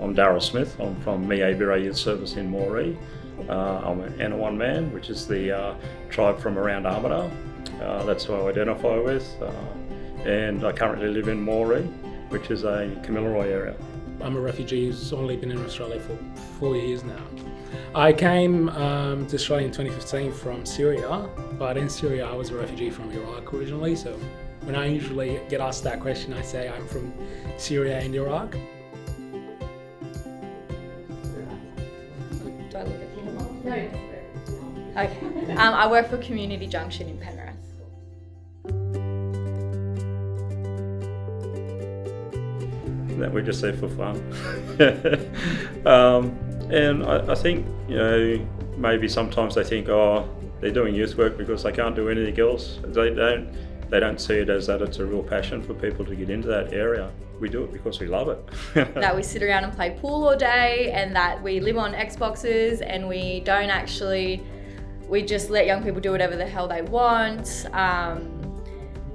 I'm Darrel Smith. I'm from NSW Youth Sector in Moree. I'm an N1 man, which is the tribe from around Armidale. That's who I identify with. And I currently live in Moree, which is a Kamilaroi area. I'm a refugee who's only been in Australia for 4 years now. I came to Australia in 2015 from Syria, but in Syria I was a refugee from Iraq originally, so when I usually get asked that question I say I'm from Syria and Iraq. Do I look at him? No. Okay. I work for Community Junction in Penrith. That we're just there for fun. And I think, maybe sometimes they think, oh, they're doing youth work because they can't do anything else. They don't see it as that it's a real passion for people to get into that area. We do it because we love it. That we sit around and play pool all day, and that we live on Xboxes, and we just let young people do whatever the hell they want.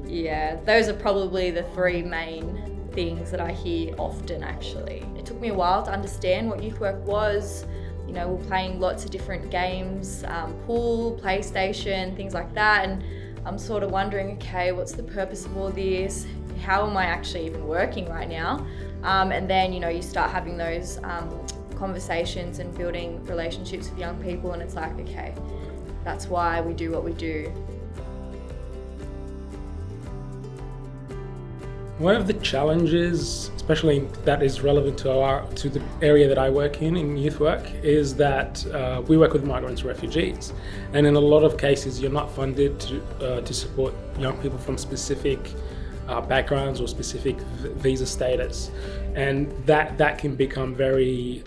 Yeah, those are probably the three main things that I hear often actually. It took me a while to understand what youth work was. We're playing lots of different games, pool, PlayStation, things like that, and I'm sort of wondering, okay, what's the purpose of all this? How am I actually even working right now? And then, you start having those conversations and building relationships with young people, and it's like, okay, that's why we do what we do. One of the challenges, especially that is relevant to the area that I work in youth work, is that we work with migrants and refugees, and in a lot of cases you're not funded to support young people from specific backgrounds or specific visa status, and that can become very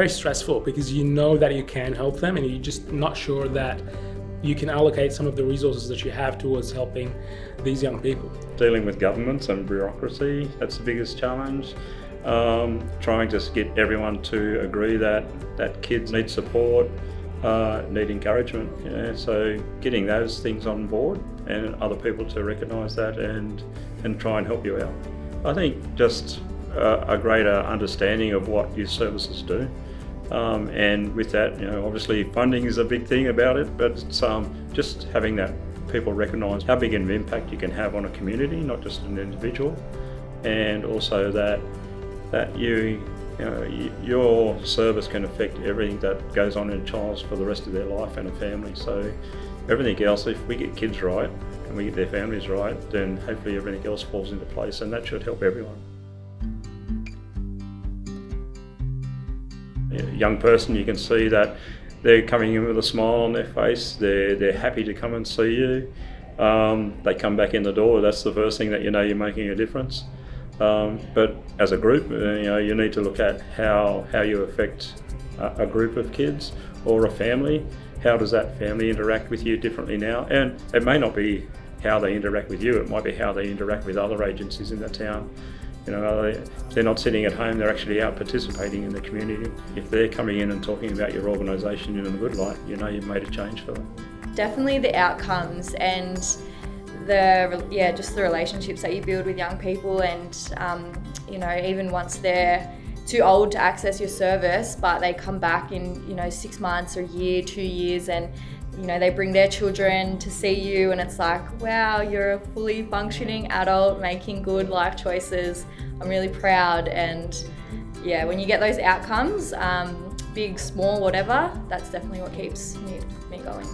stressful because you know that you can help them and you're just not sure that you can allocate some of the resources that you have towards helping these young people. Dealing with governments and bureaucracy, that's the biggest challenge. Trying to get everyone to agree that kids need support, need encouragement. So getting those things on board and other people to recognise that and try and help you out. I think just a greater understanding of what youth services do. And with that, obviously funding is a big thing about it, but it's just having that people recognise how big an impact you can have on a community, not just an individual, and also that your service can affect everything that goes on in a child's for the rest of their life and a family. So everything else, if we get kids right and we get their families right, then hopefully everything else falls into place, and that should help everyone. A young person, you can see that they're coming in with a smile on their face, they're happy to come and see you. They come back in the door, that's the first thing that you're making a difference. But as a group, you need to look at how you affect a group of kids or a family. How does that family interact with you differently now? And it may not be how they interact with you, it might be how they interact with other agencies in the town. They're not sitting at home, they're actually out participating in the community. If they're coming in and talking about your organisation in a good light, you've made a change for them. Definitely the outcomes and just the relationships that you build with young people, and even once they're too old to access your service, but they come back in 6 months or a year, 2 years, and they bring their children to see you, and it's like, wow, you're a fully functioning adult making good life choices. I'm really proud. And yeah, when you get those outcomes, big, small, whatever, that's definitely what keeps me going.